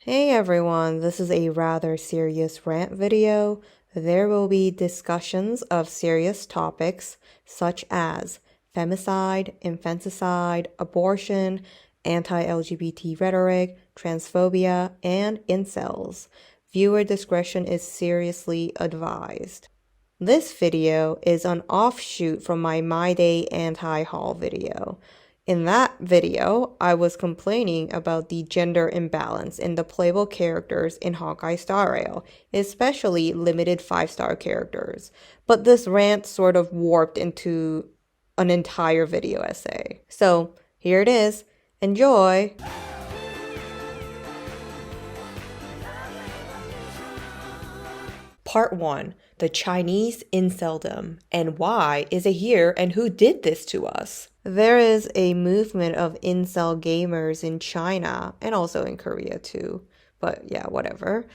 Hey everyone, this is a rather serious rant video. There will be discussions of serious topics such as femicide, infanticide, abortion, anti-LGBT rhetoric, transphobia, and incels. Viewer discretion is seriously advised. This video is an offshoot from my Day anti-haul video. In that video, I was complaining about the gender imbalance in the playable characters in Honkai Star Rail, especially limited 5-star characters. But this rant sort of warped into an entire video essay. So here it is. Enjoy! Part 1. The Chinese Inceldom, and why is it here and who did this to us? There is a movement of incel gamers in China, and also in Korea too, but yeah, whatever,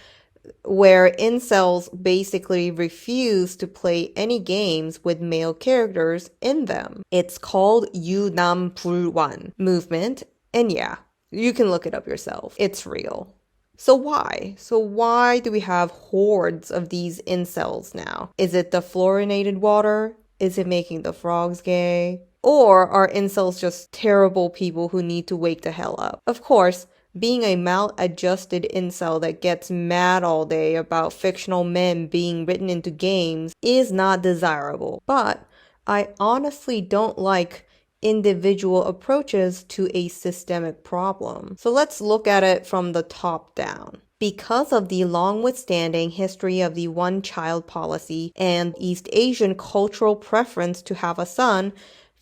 where incels basically refuse to play any games with male characters in them. It's called 유남불완 movement, and yeah, you can look it up yourself. It's real. So why do we have hordes of these incels now? Is it the fluorinated water? Is it making the frogs gay? Or are incels just terrible people who need to wake the hell up? Of course, being a maladjusted incel that gets mad all day about fictional men being written into games is not desirable. But I honestly don't like individual approaches to a systemic problem. So let's look at it from the top down. Because of the long withstanding history of the one-child policy and East Asian cultural preference to have a son,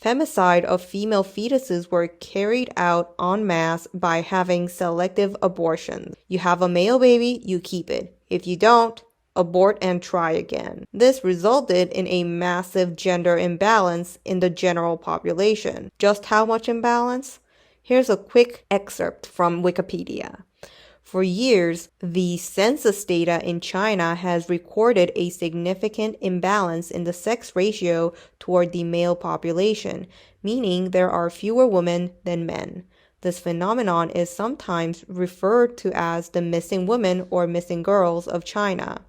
femicide of female fetuses were carried out en masse by having selective abortions. You have a male baby, you keep it. If you don't, abort and try again. This resulted in a massive gender imbalance in the general population. Just how much imbalance? Here's a quick excerpt from Wikipedia. For years, the census data in China has recorded a significant imbalance in the sex ratio toward the male population, meaning there are fewer women than men. This phenomenon is sometimes referred to as the missing women or missing girls of China.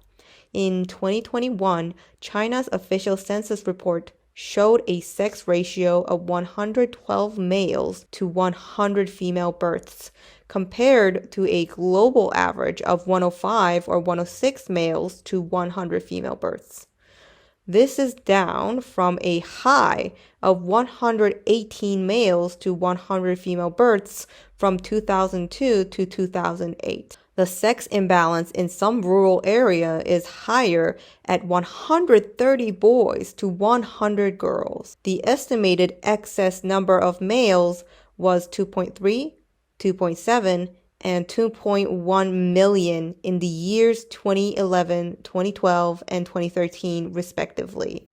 In 2021, China's official census report showed a sex ratio of 112 males to 100 female births, compared to a global average of 105 or 106 males to 100 female births. This is down from a high of 118 males to 100 female births from 2002 to 2008. The sex imbalance in some rural area is higher at 130 boys to 100 girls. The estimated excess number of males was 2.3, 2.7, and 2.1 million in the years 2011, 2012, and 2013, respectively.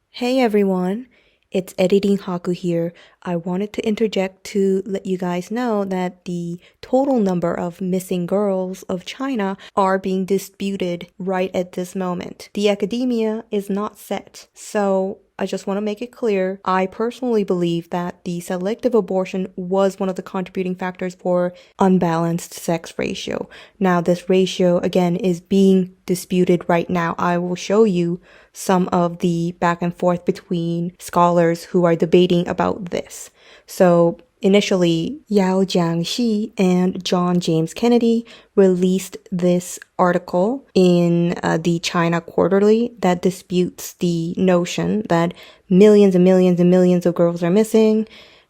Hey everyone! It's Editing Haku here. I wanted to interject to let you guys know that the total number of missing girls of China are being disputed right at this moment. The academia is not set. So I just want to make it clear, I personally believe that the selective abortion was one of the contributing factors for unbalanced sex ratio. Now this ratio, again, is being disputed right now. I will show you some of the back and forth between scholars who are debating about this. So initially, Yao Jiangxi and John James Kennedy released this article in the China Quarterly that disputes the notion that millions and millions and millions of girls are missing.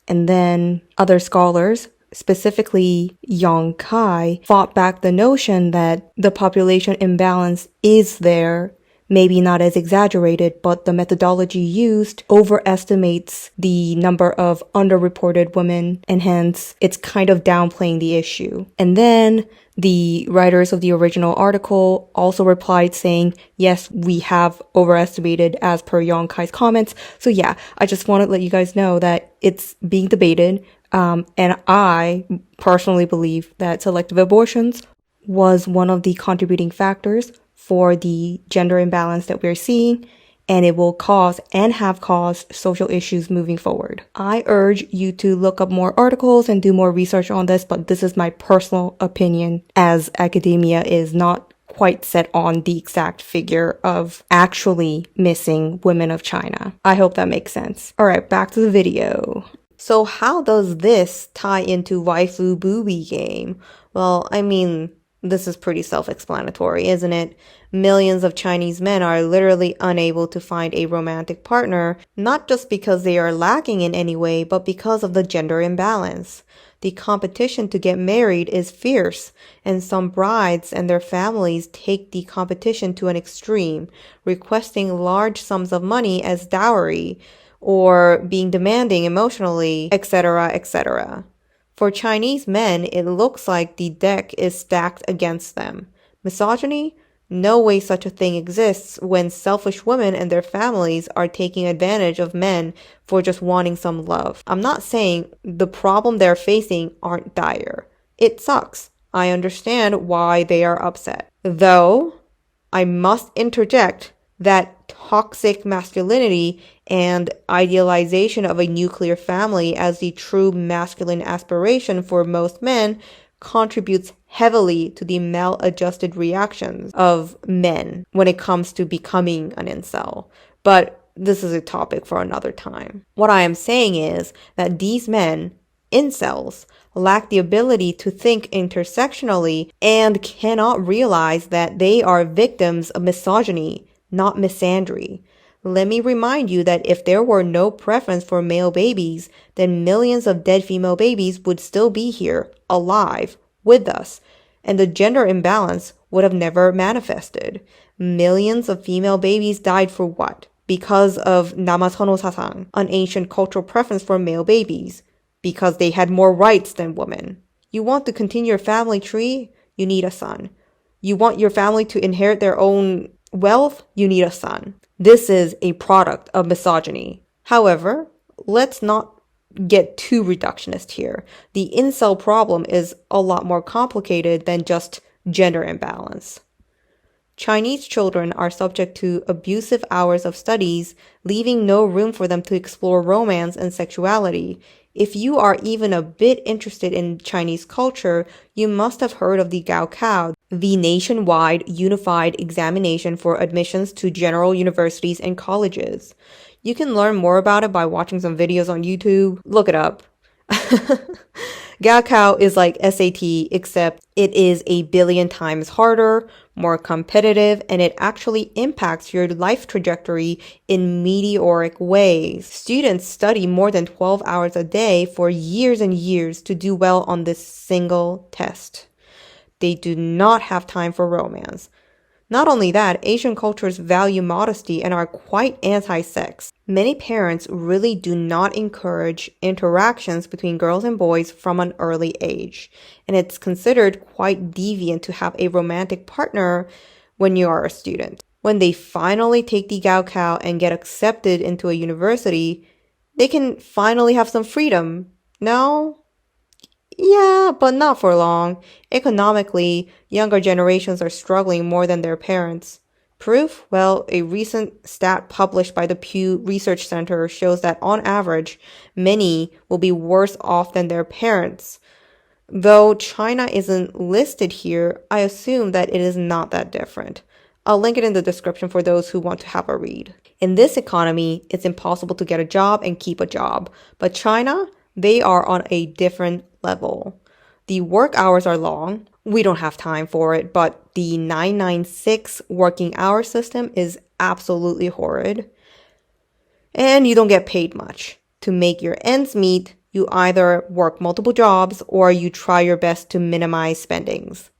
And then other scholars, specifically Yong Cai, fought back the notion that the population imbalance is there. Maybe not as exaggerated, but the methodology used overestimates the number of underreported women, and hence it's kind of downplaying the issue. And then the writers of the original article also replied saying, yes, we have overestimated as per Yong Cai's comments. So yeah, I just want to let you guys know that it's being debated. And I personally believe that selective abortions was one of the contributing factors for the gender imbalance that we're seeing. and it will cause and have caused social issues moving forward. I urge you to look up more articles and do more research on this, but this is my personal opinion, as academia is not quite set on the exact figure of actually missing women of China. I hope that makes sense. All right, back to the video. So how does this tie into waifu booby game? Well, I mean, this is pretty self-explanatory, isn't it? Millions of Chinese men are literally unable to find a romantic partner, not just because they are lacking in any way, but because of the gender imbalance. The competition to get married is fierce, and some brides and their families take the competition to an extreme, requesting large sums of money as dowry, or being demanding emotionally, etc., etc. For Chinese men, it looks like the deck is stacked against them. Misogyny? No way such a thing exists when selfish women and their families are taking advantage of men for just wanting some love. I'm not saying the problem they're facing aren't dire. It sucks. I understand why they are upset. Though, I must interject that toxic masculinity and idealization of a nuclear family as the true masculine aspiration for most men contributes heavily to the maladjusted reactions of men when it comes to becoming an incel. But this is a topic for another time. What I am saying is that these men, incels, lack the ability to think intersectionally and cannot realize that they are victims of misogyny, not misandry. Let me remind you that if there were no preference for male babies, then millions of dead female babies would still be here, alive, with us, and the gender imbalance would have never manifested. Millions of female babies died for what? Because of Namasono Sasang, an ancient cultural preference for male babies, because they had more rights than women. You want to continue your family tree? You need a son. You want your family to inherit their own wealth? You need a son. This is a product of misogyny. However, let's not get too reductionist here. The incel problem is a lot more complicated than just gender imbalance. Chinese children are subject to abusive hours of studies, leaving no room for them to explore romance and sexuality. If you are even a bit interested in Chinese culture, you must have heard of the Gaokao, the nationwide unified examination for admissions to general universities and colleges. You can learn more about it by watching some videos on YouTube. Look it up. Gaokao is like SAT, except it is 1 billion times harder, more competitive, and it actually impacts your life trajectory in meteoric ways. Students study more than 12 hours a day for years and years to do well on this single test. They do not have time for romance. Not only that, Asian cultures value modesty and are quite anti-sex. Many parents really do not encourage interactions between girls and boys from an early age, and it's considered quite deviant to have a romantic partner when you are a student. When they finally take the Gaokao and get accepted into a university, they can finally have some freedom. No? Yeah, but not for long. Economically, younger generations are struggling more than their parents. Proof? Well, a recent stat published by the PEW Research Center shows that on average, many will be worse off than their parents. Though China isn't listed here, I assume that it is not that different. I'll link it in the description for those who want to have a read. In this economy, it's impossible to get a job and keep a job. But China, they are on a different level. The work hours are long. We don't have time for it, but the 996 working hour system is absolutely horrid. And you don't get paid much. To make your ends meet, you either work multiple jobs or you try your best to minimize spendings.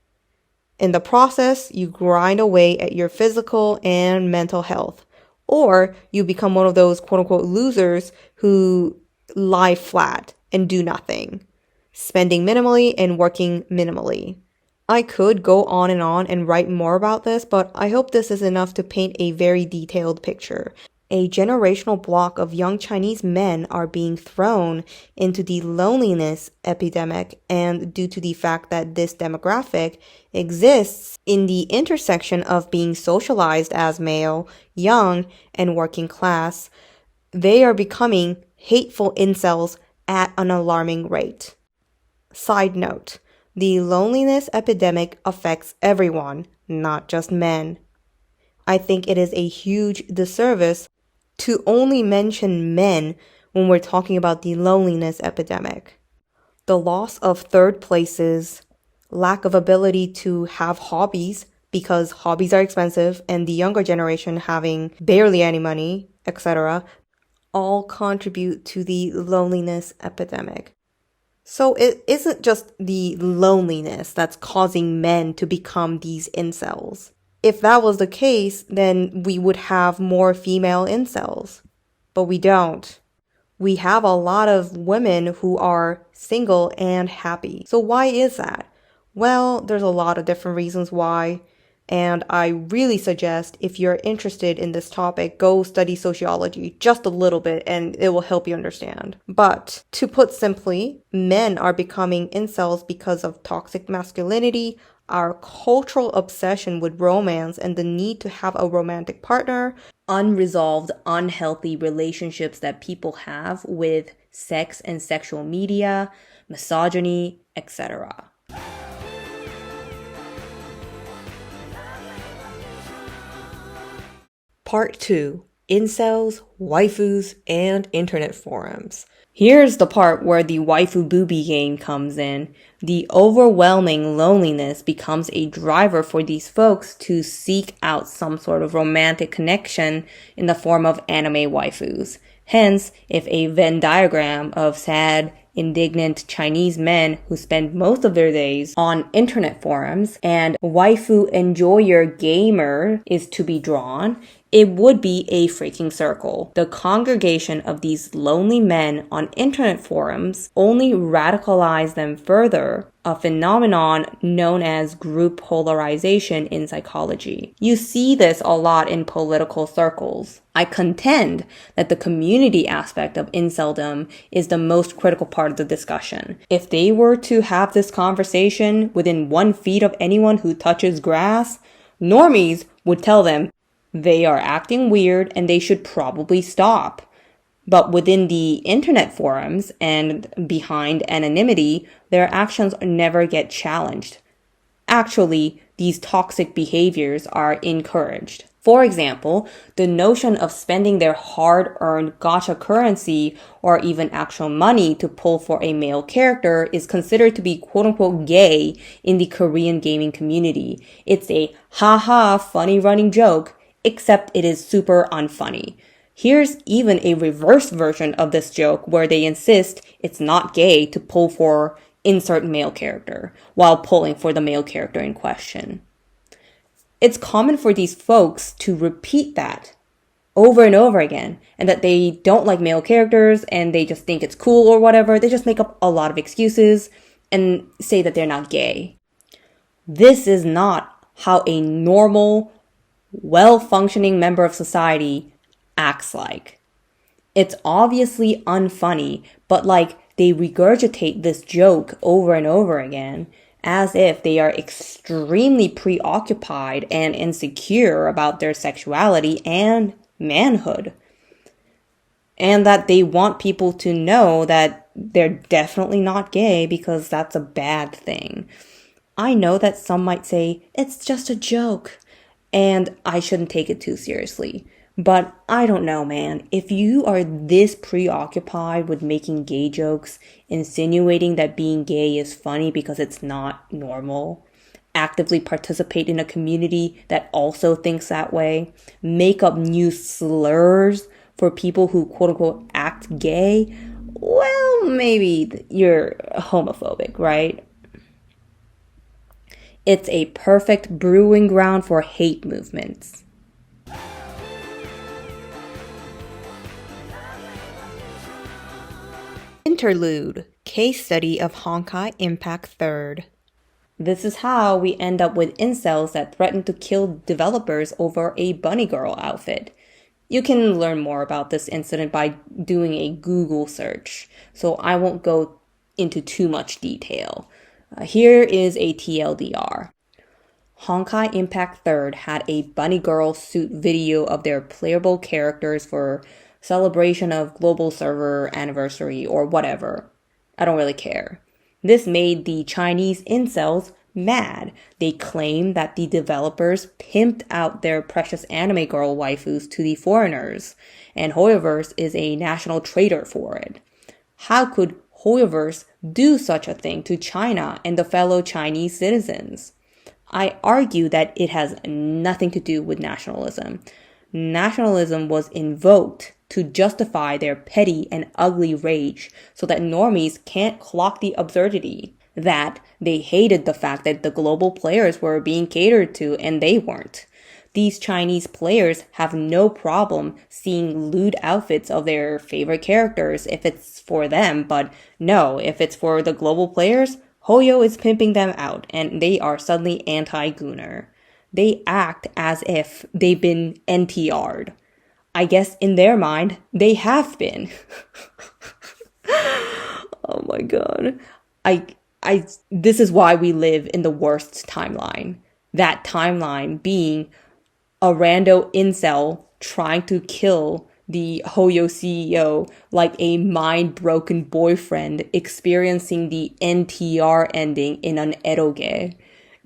In the process, you grind away at your physical and mental health. Or you become one of those quote-unquote losers who lie flat and do nothing, spending minimally and working minimally. I could go on and write more about this, but I hope this is enough to paint a very detailed picture. A generational block of young Chinese men are being thrown into the loneliness epidemic, and due to the fact that this demographic exists in the intersection of being socialized as male, young, and working class, they are becoming hateful incels at an alarming rate. Side note, the loneliness epidemic affects everyone, not just men. I think it is a huge disservice to only mention men when we're talking about the loneliness epidemic. The loss of third places, lack of ability to have hobbies because hobbies are expensive, and the younger generation having barely any money, etc., all contribute to the loneliness epidemic. So it isn't just the loneliness that's causing men to become these incels. If that was the case, then we would have more female incels. But we don't. We have a lot of women who are single and happy. So why is that? Well, there's a lot of different reasons why. And I really suggest, if you're interested in this topic, go study sociology just a little bit and it will help you understand. But to put simply, men are becoming incels because of toxic masculinity, our cultural obsession with romance and the need to have a romantic partner, unresolved, unhealthy relationships that people have with sex and sexual media, misogyny, etc. Part 2. Incels, waifus, and internet forums. Here's the part where the waifu booby game comes in. The overwhelming loneliness becomes a driver for these folks to seek out some sort of romantic connection in the form of anime waifus. Hence, if a Venn diagram of sad, indignant Chinese men who spend most of their days on internet forums and waifu enjoyer gamer is to be drawn, it would be a freaking circle. The congregation of these lonely men on internet forums only radicalize them further, a phenomenon known as group polarization in psychology. You see this a lot in political circles. I contend that the community aspect of Inceldom is the most critical part of the discussion. If they were to have this conversation within 1 feet of anyone who touches grass, normies would tell them they are acting weird and they should probably stop. But within the internet forums and behind anonymity, their actions never get challenged. Actually, these toxic behaviors are encouraged. For example, the notion of spending their hard-earned gacha currency or even actual money to pull for a male character is considered to be quote-unquote gay in the Korean gaming community. It's a haha funny running joke, except it is super unfunny. Here's even a reverse version of this joke where they insist it's not gay to pull for insert male character while pulling for the male character in question. It's common for these folks to repeat that over and over again, and that they don't like male characters and they just think it's cool or whatever. They just make up a lot of excuses and say that they're not gay. This is not how a normal, well-functioning member of society acts like. It's obviously unfunny, but they regurgitate this joke over and over again as if they are extremely preoccupied and insecure about their sexuality and manhood. And that they want people to know that they're definitely not gay because that's a bad thing. I know that some might say, it's just a joke, and I shouldn't take it too seriously. But I don't know, man. If you are this preoccupied with making gay jokes, insinuating that being gay is funny because it's not normal, actively participate in a community that also thinks that way, make up new slurs for people who quote-unquote act gay, well, maybe you're homophobic, right? It's a perfect brewing ground for hate movements. Interlude. Case study of Honkai Impact Third. This is how we end up with incels that threaten to kill developers over a bunny girl outfit. You can learn more about this incident by doing a Google search, so I won't go into too much detail. Here is a TLDR. Honkai Impact 3rd had a bunny girl suit video of their playable characters for celebration of global server anniversary or whatever. I don't really care. This made the Chinese incels mad. They claimed that the developers pimped out their precious anime girl waifus to the foreigners, and Hoyoverse is a national traitor for it. How could Hoyoverse do such a thing to China and the fellow Chinese citizens? I argue that it has nothing to do with nationalism. Nationalism was invoked to justify their petty and ugly rage so that normies can't clock the absurdity. That they hated the fact that the global players were being catered to and they weren't. These Chinese players have no problem seeing lewd outfits of their favorite characters if it's for them, but no, if it's for the global players, Hoyo is pimping them out and they are suddenly anti-gooner. They act as if they've been NTR'd. I guess in their mind, they have been. Oh my god. This is why we live in the worst timeline. That timeline being a rando incel trying to kill the Hoyo CEO like a mind-broken boyfriend experiencing the NTR ending in an eroge.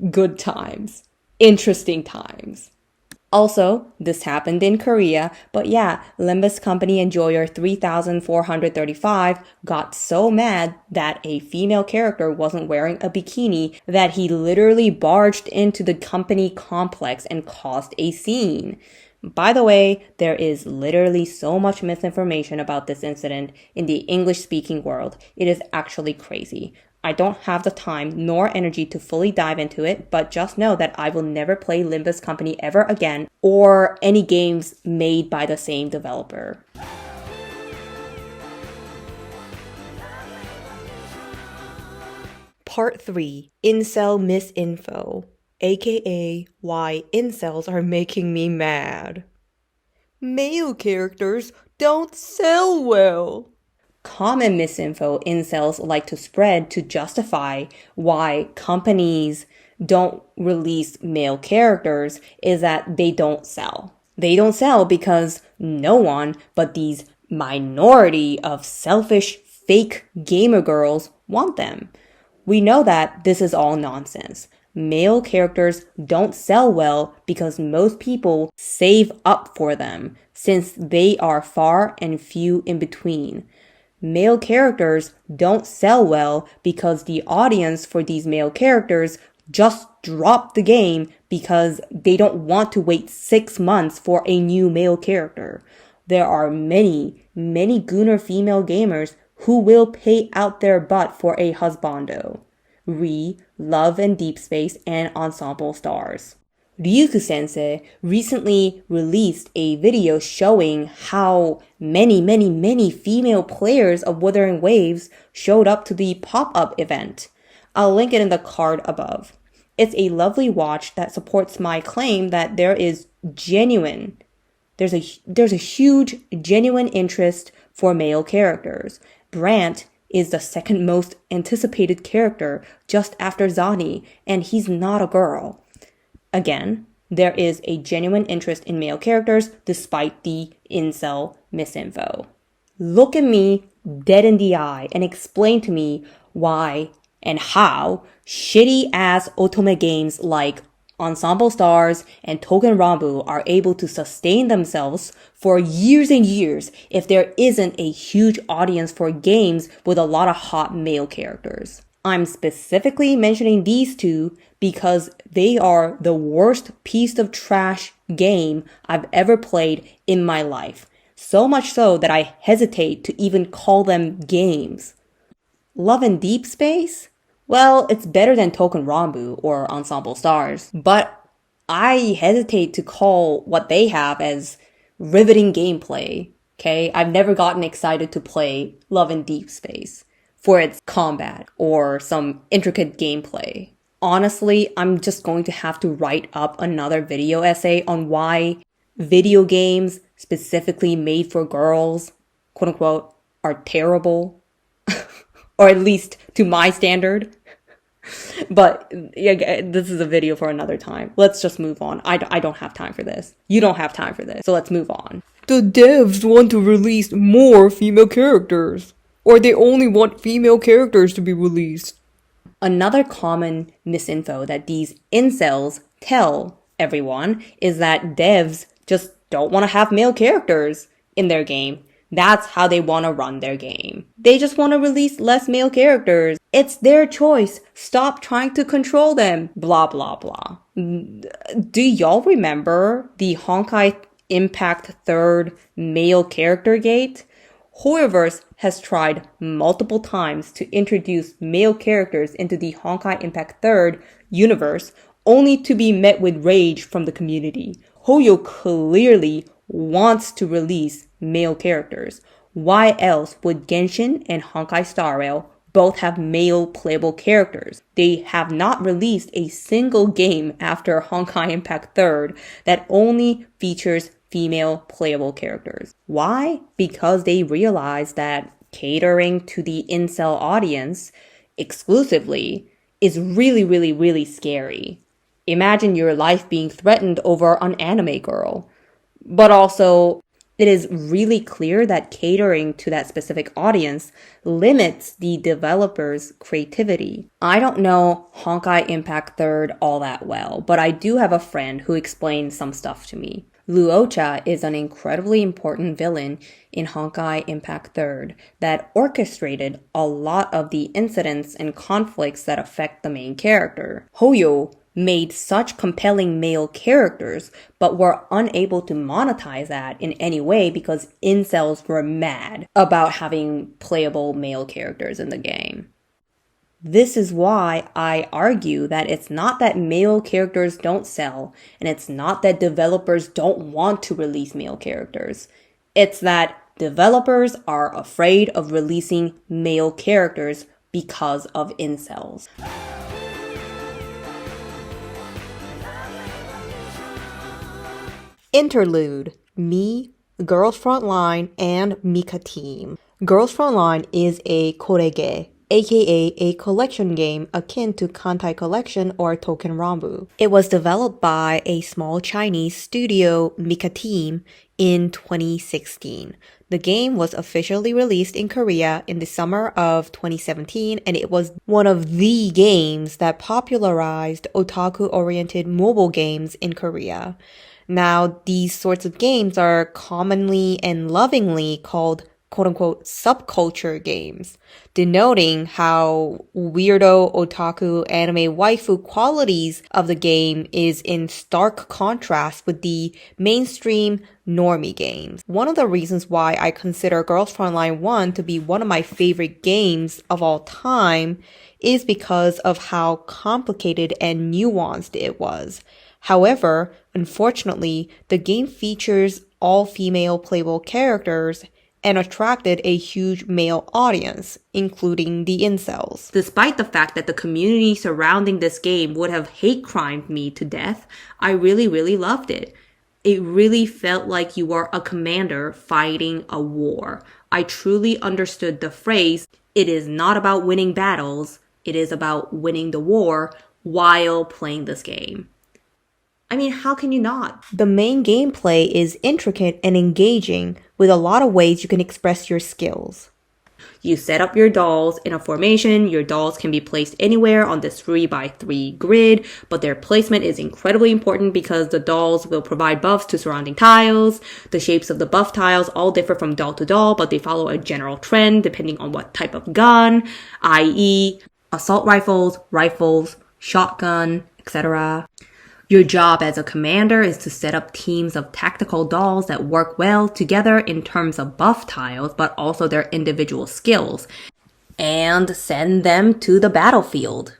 Good times. Interesting times. Also, this happened in Korea, but yeah, Limbus Company Enjoyer 3435 got so mad that a female character wasn't wearing a bikini that he literally barged into the company complex and caused a scene. By the way, there is literally so much misinformation about this incident in the English-speaking world. It is actually crazy. I don't have the time nor energy to fully dive into it, but just know that I will never play Limbus Company ever again or any games made by the same developer. Part 3. Incel Misinfo, aka Why Incels Are Making Me Mad. Male characters don't sell well. Common misinfo incels like to spread to justify why companies don't release male characters is that they don't sell. They don't sell because no one but these minority of selfish fake gamer girls want them. We know that this is all nonsense. Male characters don't sell well because most people save up for them since they are far and few in between. Male characters don't sell well because the audience for these male characters just drop the game because they don't want to wait 6 months for a new male character. There are many gooner female gamers who will pay out their butt for a husbando. Love and Deep Space, and Ensemble Stars. Ryuuku Sensei recently released a video showing how many female players of Wuthering Waves showed up to the pop-up event. I'll link it in the card above. It's a lovely watch that supports my claim that there's a huge genuine interest for male characters. Brant is the second most anticipated character just after Zani, and he's not a girl. Again, there is a genuine interest in male characters despite the incel misinfo. Look at me dead in the eye and explain to me why and how shitty ass otome games like Ensemble Stars and Token Rambu are able to sustain themselves for years and years if there isn't a huge audience for games with a lot of hot male characters. I'm specifically mentioning these two because they are the worst piece of trash game I've ever played in my life. So much so that I hesitate to even call them games. Love and Deep Space? Well, it's better than Token Rambu or Ensemble Stars, but I hesitate to call what they have as riveting gameplay, okay? I've never gotten excited to play Love and Deep Space for its combat or some intricate gameplay. Honestly, I'm just going to have to write up another video essay on why video games specifically made for girls, quote unquote, are terrible, or at least to my standard. But yeah, this is a video for another time. Let's just move on. I don't have time for this. You don't have time for this. So let's move on. The devs want to release more female characters, or they only want female characters to be released. Another common misinfo that these incels tell everyone is that devs just don't want to have male characters in their game. That's how they want to run their game. They just want to release less male characters. It's their choice. Stop trying to control them. Blah, blah, blah. Do y'all remember the Honkai Impact 3rd male character gate? Horrorverse has tried multiple times to introduce male characters into the Honkai Impact 3rd universe, only to be met with rage from the community. Hoyo clearly wants to release male characters. Why else would Genshin and Honkai Star Rail both have male playable characters? They have not released a single game after Honkai Impact 3rd that only features female playable characters. Why? Because they realize that catering to the incel audience exclusively is really, really, really scary. Imagine your life being threatened over an anime girl. But also, it is really clear that catering to that specific audience limits the developer's creativity. I don't know Honkai Impact 3rd all that well, but I do have a friend who explained some stuff to me. Luocha is an incredibly important villain in Honkai Impact 3rd that orchestrated a lot of the incidents and conflicts that affect the main character. Hoyo made such compelling male characters, but were unable to monetize that in any way because incels were mad about having playable male characters in the game. This is why I argue that it's not that male characters don't sell, and it's not that developers don't want to release male characters. It's that developers are afraid of releasing male characters because of incels. Interlude. Me, Girls Frontline, and MICA Team. Girls Frontline is a korege, aka a collection game akin to Kantai Collection or Token Rambu. It was developed by a small Chinese studio, MICA Team, in 2016. The game was officially released in Korea in the summer of 2017, and it was one of the games that popularized otaku-oriented mobile games in Korea. Now, these sorts of games are commonly and lovingly called quote-unquote subculture games, denoting how weirdo otaku anime waifu qualities of the game is in stark contrast with the mainstream normie games. One of the reasons why I consider Girls Frontline 1 to be one of my favorite games of all time is because of how complicated and nuanced it was. However, unfortunately, the game features all female playable characters and attracted a huge male audience, including the incels. Despite the fact that the community surrounding this game would have hate crimed me to death, I really, really loved it. It really felt like you were a commander fighting a war. I truly understood the phrase, it is not about winning battles, it is about winning the war while playing this game. I mean, how can you not? The main gameplay is intricate and engaging with a lot of ways you can express your skills. You set up your dolls in a formation. Your dolls can be placed anywhere on this 3x3 grid, but their placement is incredibly important because the dolls will provide buffs to surrounding tiles. The shapes of the buff tiles all differ from doll to doll, but they follow a general trend depending on what type of gun, i.e. assault rifles, shotgun, etc. Your job as a commander is to set up teams of tactical dolls that work well together in terms of buff tiles, but also their individual skills, and send them to the battlefield.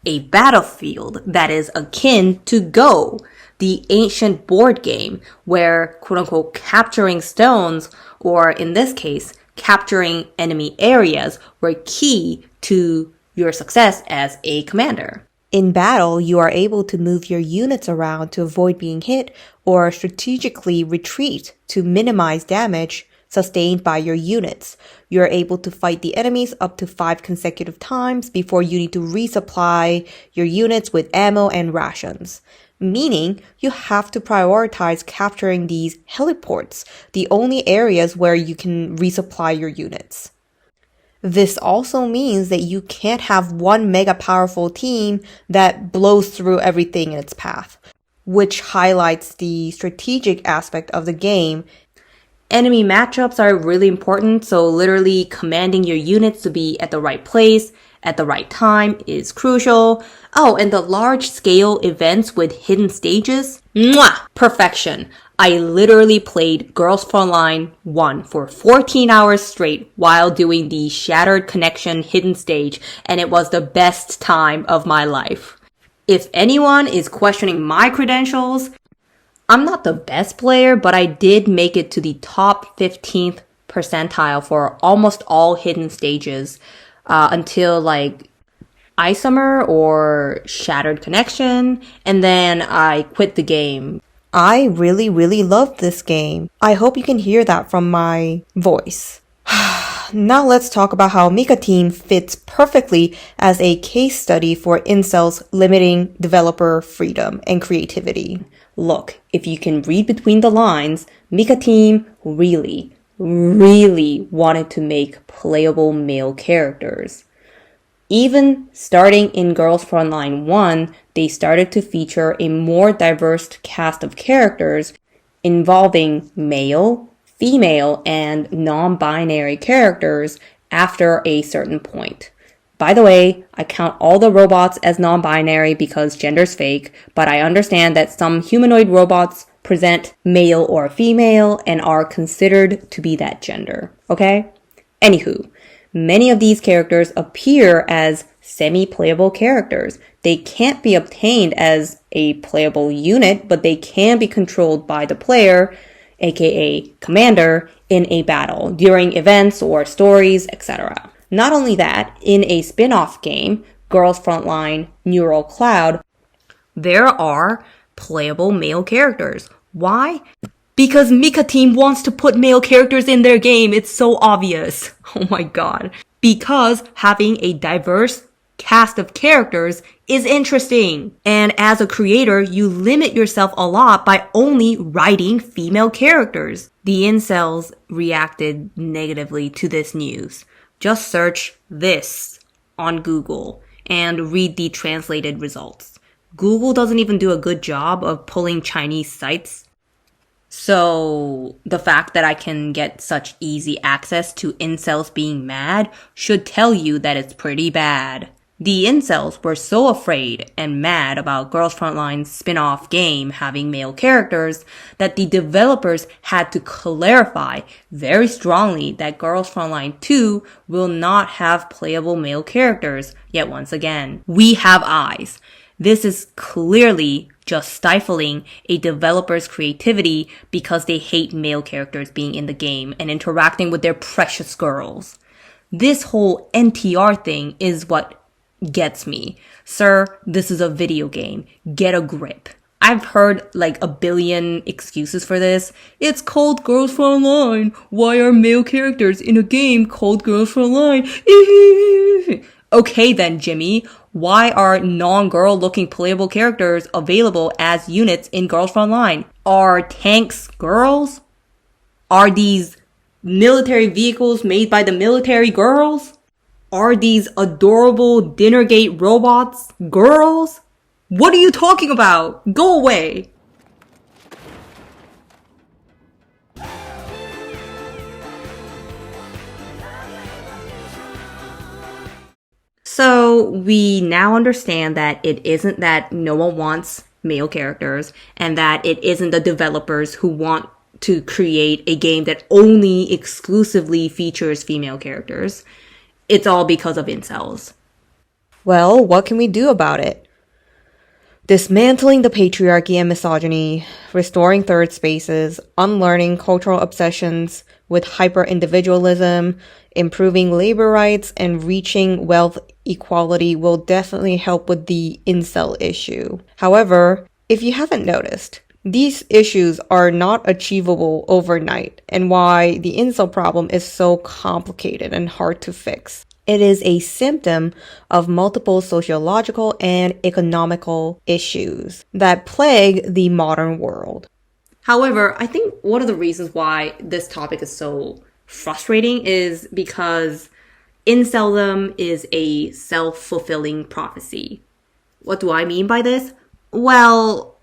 A battlefield that is akin to Go, the ancient board game where, quote-unquote, capturing stones, or in this case, capturing enemy areas, were key to your success as a commander. In battle, you are able to move your units around to avoid being hit or strategically retreat to minimize damage sustained by your units. You are able to fight the enemies up to 5 consecutive times before you need to resupply your units with ammo and rations. Meaning, you have to prioritize capturing these heliports, the only areas where you can resupply your units. This also means that you can't have one mega powerful team that blows through everything in its path, which highlights the strategic aspect of the game. Enemy matchups are really important, so literally commanding your units to be at the right place at the right time is crucial. Oh, and the large-scale events with hidden stages? Mwah! Perfection. I literally played Girls Frontline 1 for 14 hours straight while doing the Shattered Connection hidden stage, and it was the best time of my life. If anyone is questioning my credentials, I'm not the best player, but I did make it to the top 15th percentile for almost all hidden stages until like Isomer or Shattered Connection, and then I quit the game. I really loved this game. I hope you can hear that from my voice. Now let's talk about how MICA Team fits perfectly as a case study for incels limiting developer freedom and creativity. Look, if you can read between the lines, MICA Team really wanted to make playable male characters. Even starting in Girls Frontline 1, they started to feature a more diverse cast of characters involving male, female, and non-binary characters after a certain point. By the way, I count all the robots as non-binary because gender's fake, but I understand that some humanoid robots present male or female and are considered to be that gender, okay? Anywho, many of these characters appear as semi-playable characters. They can't be obtained as a playable unit, but they can be controlled by the player, aka commander, in a battle, during events or stories, etc. Not only that, in a spin-off game, Girls Frontline Neural Cloud, there are playable male characters. Why? Because MICA Team wants to put male characters in their game. It's so obvious. Oh my god. Because having a diverse cast of characters is interesting. And as a creator, you limit yourself a lot by only writing female characters. The incels reacted negatively to this news. Just search this on Google and read the translated results. Google doesn't even do a good job of pulling Chinese sites. So the fact that I can get such easy access to incels being mad should tell you that it's pretty bad. The incels were so afraid and mad about Girls Frontline's spin-off game having male characters that the developers had to clarify very strongly that Girls Frontline 2 will not have playable male characters. Yet once again, we have eyes. This is clearly just stifling a developer's creativity because they hate male characters being in the game and interacting with their precious girls. This whole NTR thing is what gets me. Sir, this is a video game. Get a grip. I've heard like a billion excuses for this. It's called Girls Frontline. Why are male characters in a game called Girls Frontline? Okay then, Jimmy. Why are non-girl looking playable characters available as units in Girls Frontline? Are tanks girls? Are these military vehicles made by the military girls? Are these adorable Dinnergate robots girls? What are you talking about? Go away! So we now understand that it isn't that no one wants male characters and that it isn't the developers who want to create a game that only exclusively features female characters. It's all because of incels. Well, what can we do about it? Dismantling the patriarchy and misogyny, restoring third spaces, unlearning cultural obsessions with hyper-individualism, improving labor rights, and reaching wealth equality will definitely help with the incel issue. However, if you haven't noticed, these issues are not achievable overnight, and why the incel problem is so complicated and hard to fix. It is a symptom of multiple sociological and economical issues that plague the modern world. However, I think one of the reasons why this topic is so frustrating is because Inceldom is a self-fulfilling prophecy. What do I mean by this? Well,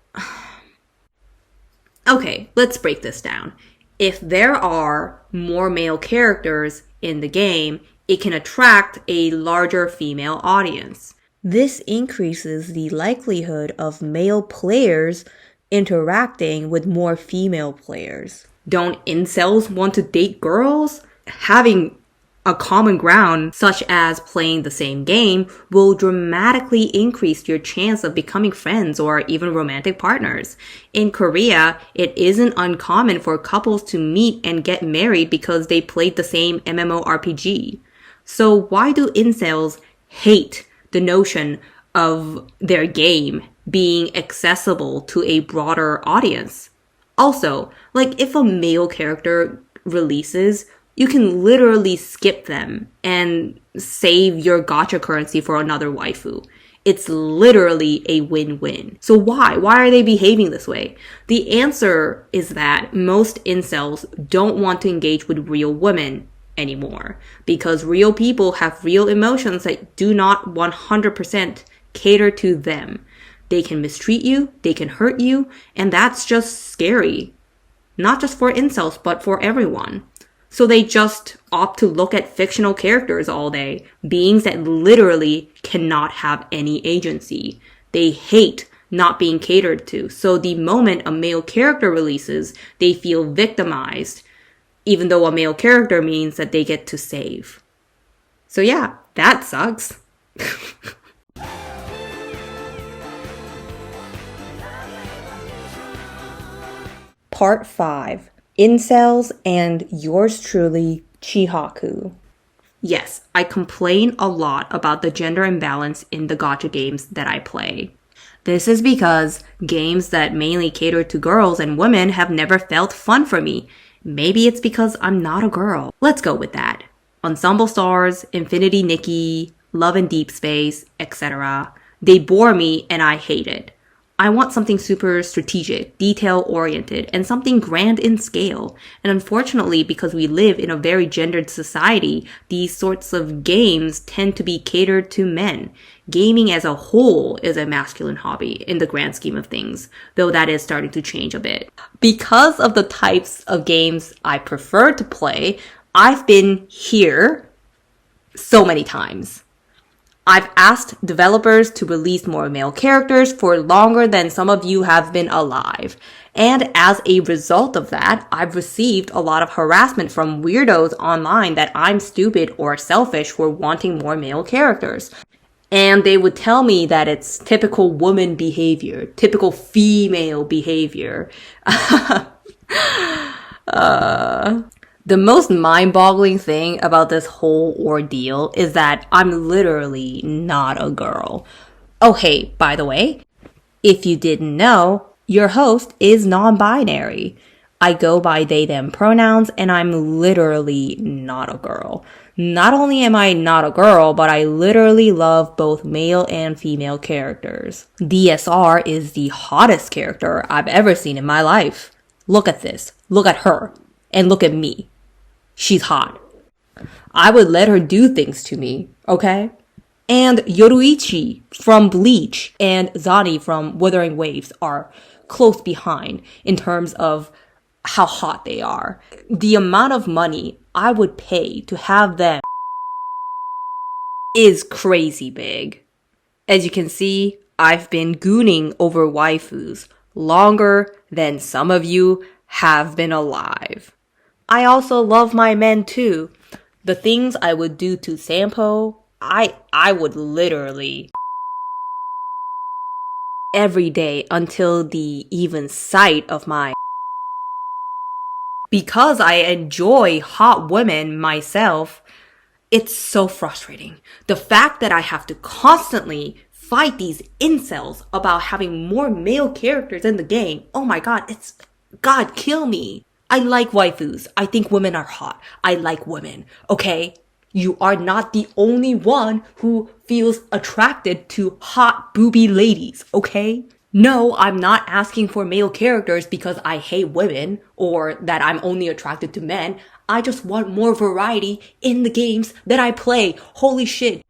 okay, let's break this down. If there are more male characters in the game, it can attract a larger female audience. This increases the likelihood of male players interacting with more female players. Don't incels want to date girls? Having a common ground, such as playing the same game, will dramatically increase your chance of becoming friends or even romantic partners. In Korea, it isn't uncommon for couples to meet and get married because they played the same MMORPG. So why do incels hate the notion of their game being accessible to a broader audience? Also, like if a male character releases, you can literally skip them and save your gacha currency for another waifu. It's literally a win-win. So why? Why are they behaving this way? The answer is that most incels don't want to engage with real women anymore because real people have real emotions that do not 100% cater to them. They can mistreat you, they can hurt you, and that's just scary. Not just for incels, but for everyone. So they just opt to look at fictional characters all day, beings that literally cannot have any agency. They hate not being catered to. So the moment a male character releases, they feel victimized, even though a male character means that they get to save. So yeah, that sucks. Part 5. Incels and yours truly, Chihaku. Yes, I complain a lot about the gender imbalance in the gacha games that I play. This is because games that mainly cater to girls and women have never felt fun for me. Maybe it's because I'm not a girl. Let's go with that. Ensemble Stars, Infinity Nikki, Love and Deep Space, etc. They bore me and I hate it. I want something super strategic, detail-oriented, and something grand in scale. And unfortunately, because we live in a very gendered society, these sorts of games tend to be catered to men. Gaming as a whole is a masculine hobby in the grand scheme of things, though that is starting to change a bit. Because of the types of games I prefer to play, I've been here so many times. I've asked developers to release more male characters for longer than some of you have been alive. And as a result of that, I've received a lot of harassment from weirdos online that I'm stupid or selfish for wanting more male characters. And they would tell me that it's typical woman behavior, typical female behavior. The most mind-boggling thing about this whole ordeal is that I'm literally not a girl. Oh, hey, by the way, if you didn't know, your host is non-binary. I go by they, them pronouns, and I'm literally not a girl. Not only am I not a girl, but I literally love both male and female characters. DSR is the hottest character I've ever seen in my life. Look at this. Look at her. And look at me. She's hot. I would let her do things to me, okay? And Yoruichi from Bleach and Zani from Wuthering Waves are close behind in terms of how hot they are. The amount of money I would pay to have them is crazy big. As you can see, I've been gooning over waifus longer than some of you have been alive. I also love my men too. The things I would do to Sampo, I would literally every day until the even sight of my. Because I enjoy hot women myself, It's so frustrating. The fact that I have to constantly fight these incels about having more male characters in the game. Oh my god, God, kill me. I like waifus. I think women are hot. I like women, okay? You are not the only one who feels attracted to hot booby ladies, okay? No, I'm not asking for male characters because I hate women or that I'm only attracted to men. I just want more variety in the games that I play. Holy shit.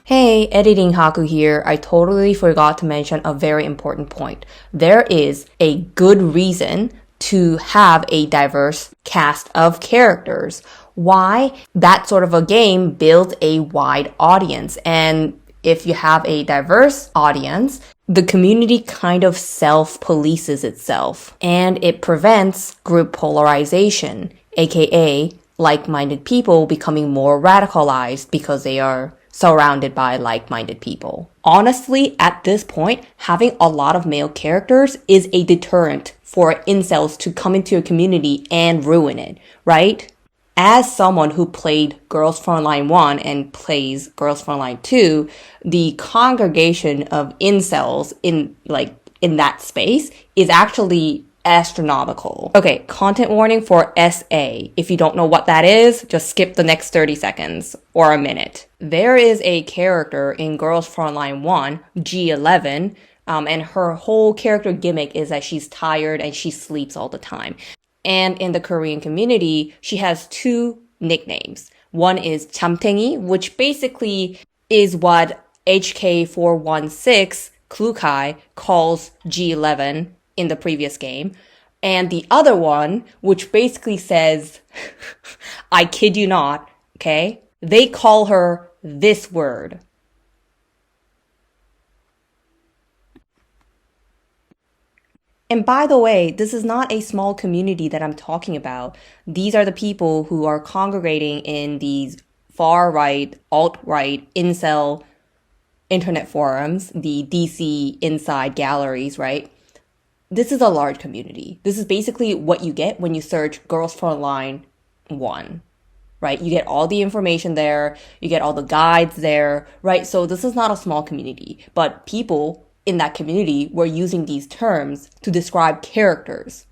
Hey, Editing Haku here. I totally forgot to mention a very important point. There is a good reason to have a diverse cast of characters. Why? That sort of a game builds a wide audience. And if you have a diverse audience, the community kind of self-polices itself. And it prevents group polarization, aka like-minded people becoming more radicalized because they are surrounded by like-minded people. Honestly, at this point, having a lot of male characters is a deterrent for incels to come into your community and ruin it, right? As someone who played Girls Frontline 1 and plays Girls Frontline 2, the congregation of incels in that space is actually astronomical. Okay, content warning for SA. If you don't know what that is, just skip the next 30 seconds or a minute. There is a character in Girls Frontline 1, G11, and her whole character gimmick is that she's tired and she sleeps all the time. And in the Korean community, she has two nicknames. One is Chamtengi, which basically is what HK416 Yong calls G11 in the previous game. And the other one, which basically says, I kid you not, okay? They call her this word. And by the way, this is not a small community that I'm talking about. These are the people who are congregating in these far-right, alt-right, incel internet forums, the DC inside galleries, right? This is a large community. This is basically what you get when you search Girls Frontline 1, right? You get all the information there. You get all the guides there, right? So this is not a small community, but people in that community were using these terms to describe characters.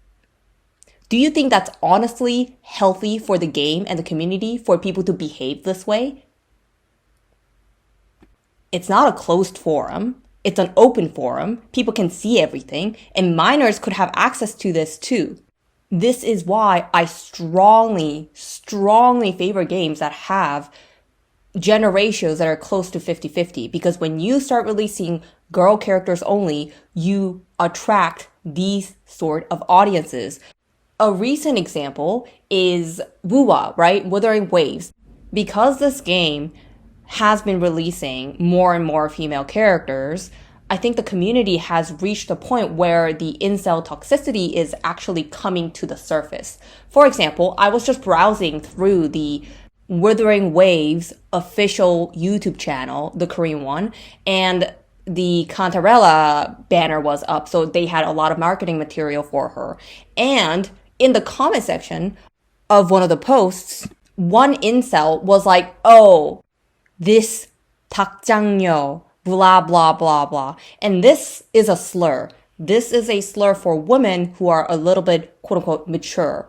Do you think that's honestly healthy for the game and the community for people to behave this way? It's not a closed forum. It's an open forum. People can see everything, and minors could have access to this too. This is why I strongly favor games that have gender ratios that are close to 50-50, because when you start releasing girl characters only, you attract these sort of audiences. A recent example is WuWa, right? Wuthering Waves. Because this game has been releasing more and more female characters, I think the community has reached a point where the incel toxicity is actually coming to the surface. For example, I was just browsing through the Wuthering Waves official YouTube channel, the Korean one, and the Cantarella banner was up, so they had a lot of marketing material for her. And in the comment section of one of the posts, one incel was like, oh, this 닭장녀, blah, blah, blah, blah. And this is a slur. This is a slur for women who are a little bit, quote unquote, mature.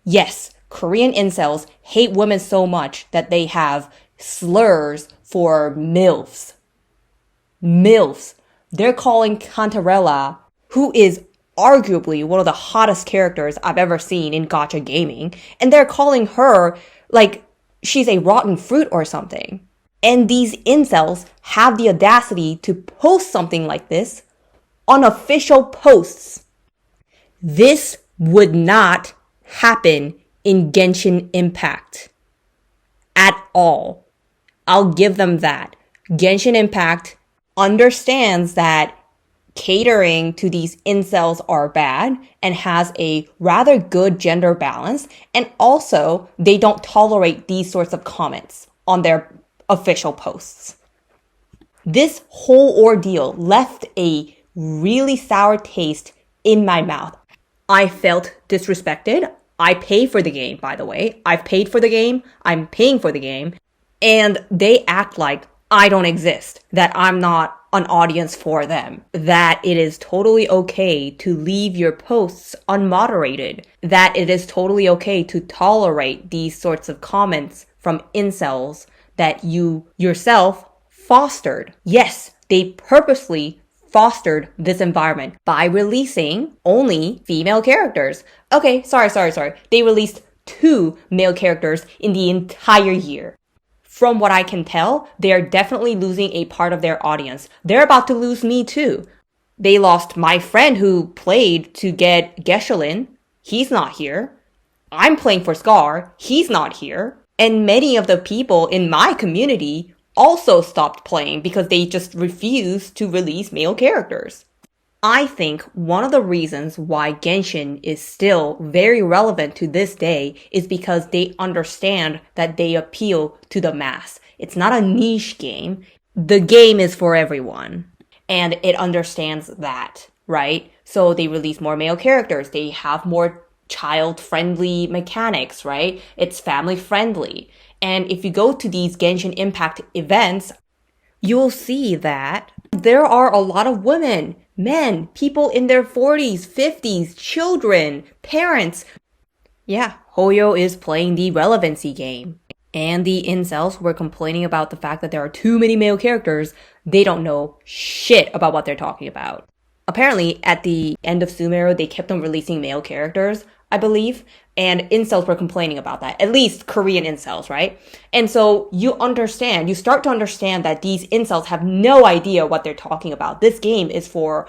Yes, Korean incels hate women so much that they have slurs for MILFs. MILFs. They're calling Cantarella, who is arguably one of the hottest characters I've ever seen in gacha gaming, and they're calling her like she's a rotten fruit or something. And these incels have the audacity to post something like this on official posts. This would not happen in Genshin Impact at all. I'll give them that. Genshin Impact understands that catering to these incels are bad and has a rather good gender balance, and also they don't tolerate these sorts of comments on their official posts. This whole ordeal left a really sour taste in my mouth. I felt disrespected. I pay for the game, by the way. I've paid for the game. I'm paying for the game. And they act like I don't exist, that I'm not an audience for them, that it is totally okay to leave your posts unmoderated, that it is totally okay to tolerate these sorts of comments from incels that you yourself fostered. Yes, they purposely fostered this environment by releasing only female characters. Okay, sorry. They released 2 male characters in the entire year. From what I can tell, they are definitely losing a part of their audience. They're about to lose me too. They lost my friend who played to get Geshelin. He's not here. I'm playing for Scar. He's not here. And many of the people in my community also stopped playing because they just refused to release male characters. I think one of the reasons why Genshin is still very relevant to this day is because they understand that they appeal to the mass. It's not a niche game. The game is for everyone. And it understands that, right? So they release more male characters. They have more child-friendly mechanics, right? It's family-friendly. And if you go to these Genshin Impact events, you'll see that there are a lot of women, men, people in their 40s, 50s, children, parents. Yeah, Hoyo is playing the relevancy game. And the incels were complaining about the fact that there are too many male characters. They don't know shit about what they're talking about. Apparently, at the end of Sumeru, they kept on releasing male characters, I believe, and incels were complaining about that. At least Korean incels, right? And so you start to understand that these incels have no idea what they're talking about. This game is for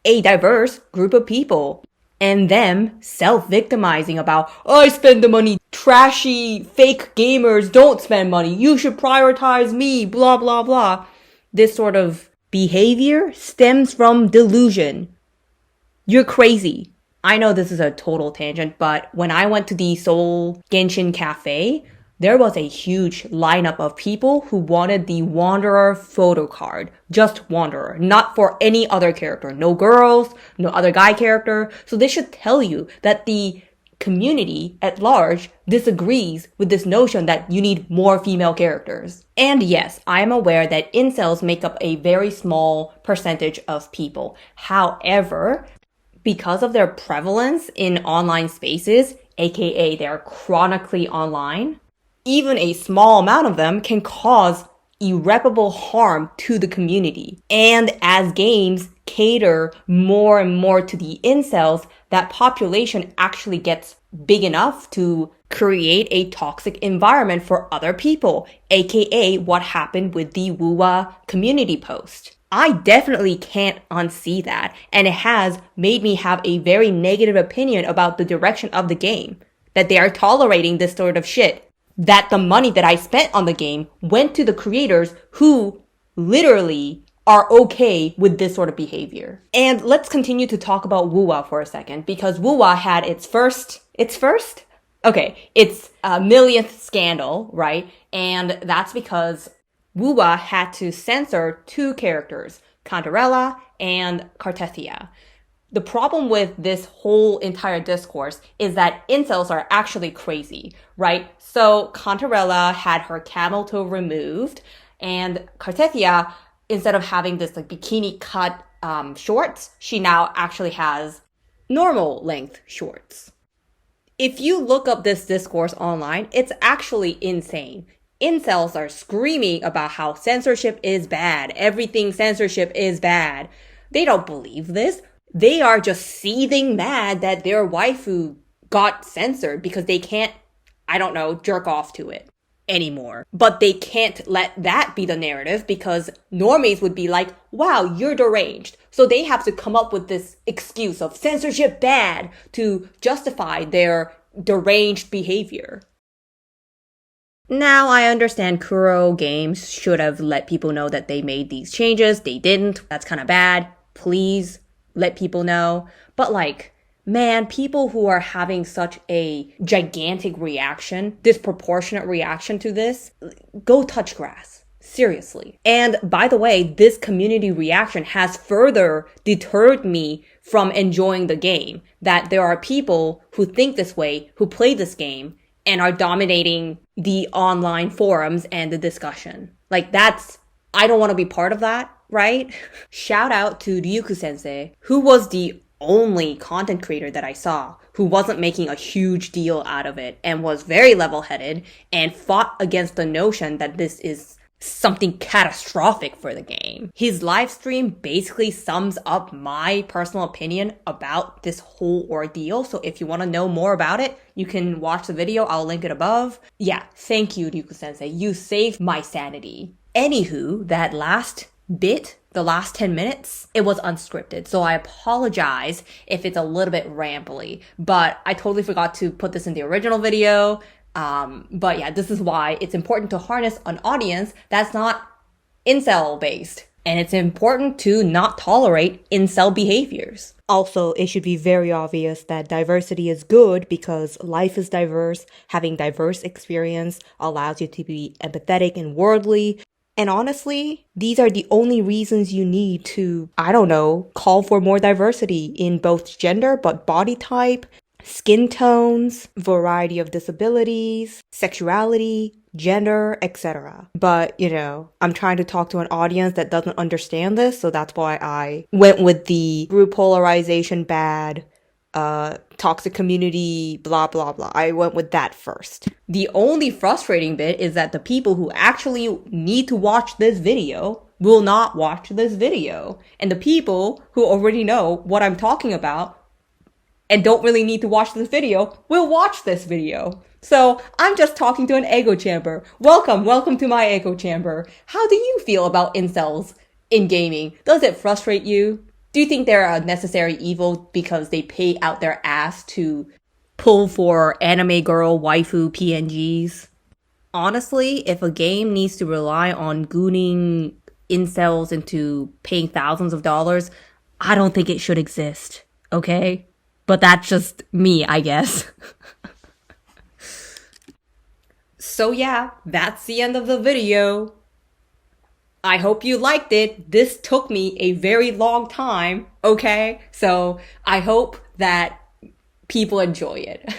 a diverse group of people. And them self-victimizing about, I spend the money, trashy, fake gamers don't spend money, you should prioritize me, blah, blah, blah. This sort of behavior stems from delusion. You're crazy. I know this is a total tangent, but when I went to the Seoul Genshin Cafe, there was a huge lineup of people who wanted the Wanderer photo card. Just Wanderer, not for any other character. No girls, no other guy character. So this should tell you that the community at large disagrees with this notion that you need more female characters. And yes, I am aware that incels make up a very small percentage of people. However, because of their prevalence in online spaces, aka they're chronically online, even a small amount of them can cause irreparable harm to the community. And as games cater more and more to the incels, that population actually gets big enough to create a toxic environment for other people, aka what happened with the WuWa community post. I definitely can't unsee that, and it has made me have a very negative opinion about the direction of the game, that they are tolerating this sort of shit, that the money that I spent on the game went to the creators who literally are okay with this sort of behavior. And let's continue to talk about WuWa for a second, because WuWa had its millionth scandal, right? And that's because WuWa had to censor 2 characters, Cantarella and Cartethia. The problem with this whole entire discourse is that incels are actually crazy, right? So Cantarella had her camel toe removed, and Cartethia, instead of having this like bikini cut shorts, she now actually has normal length shorts. If you look up this discourse online, it's actually insane. Incels are screaming about how censorship is bad. Everything censorship is bad. They don't believe this. They are just seething mad that their waifu got censored because they can't, jerk off to it anymore. But they can't let that be the narrative because normies would be like, wow, you're deranged. So they have to come up with this excuse of censorship bad to justify their deranged behavior. Now, I understand Kuro Games should have let people know that they made these changes. They didn't. That's kind of bad. Please let people know. But man, people who are having such a gigantic reaction, disproportionate reaction to this, go touch grass. seriously. And by the way, this community reaction has further deterred me from enjoying the game. That there are people who think this way, who play this game, and are dominating the online forums and the discussion. Like I don't want to be part of that, right? Shout out to Ryuuku Sensei, who was the only content creator that I saw who wasn't making a huge deal out of it and was very level-headed and fought against the notion that this is something catastrophic for the game. His live stream basically sums up my personal opinion about this whole ordeal. So if you want to know more about it, you can watch the video. I'll link it above. Yeah, thank you, Ryuuku Sensei. You saved my sanity. Anywho, that last bit, the last 10 minutes, it was unscripted. So I apologize if it's a little bit rambly, but I totally forgot to put this in the original video. But yeah, this is why it's important to harness an audience that's not incel based. And it's important to not tolerate incel behaviors. Also, it should be very obvious that diversity is good because life is diverse. Having diverse experience allows you to be empathetic and worldly. And honestly, these are the only reasons you need to, call for more diversity in both gender, but body type, skin tones, variety of disabilities, sexuality, gender, etc. But, I'm trying to talk to an audience that doesn't understand this, so that's why I went with the group polarization bad, toxic community, blah, blah, blah. I went with that first. The only frustrating bit is that the people who actually need to watch this video will not watch this video. And the people who already know what I'm talking about and don't really need to watch this video will watch this video. So I'm just talking to an echo chamber. Welcome to my echo chamber. How do you feel about incels in gaming? Does it frustrate you? Do you think they're a necessary evil because they pay out their ass to pull for anime girl waifu PNGs? Honestly, if a game needs to rely on gooning incels into paying thousands of dollars, I don't think it should exist, okay? But that's just me, I guess. So yeah, that's the end of the video. I hope you liked it. This took me a very long time, okay? So I hope that people enjoy it.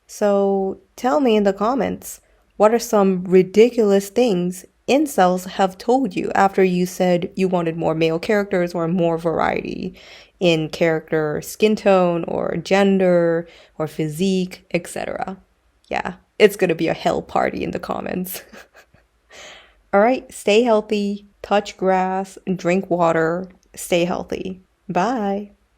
So tell me in the comments, what are some ridiculous things incels have told you after you said you wanted more male characters or more variety in character skin tone or gender or physique, etc. Yeah, it's gonna be a hell party in the comments. All right, stay healthy, touch grass, drink water, stay healthy. Bye.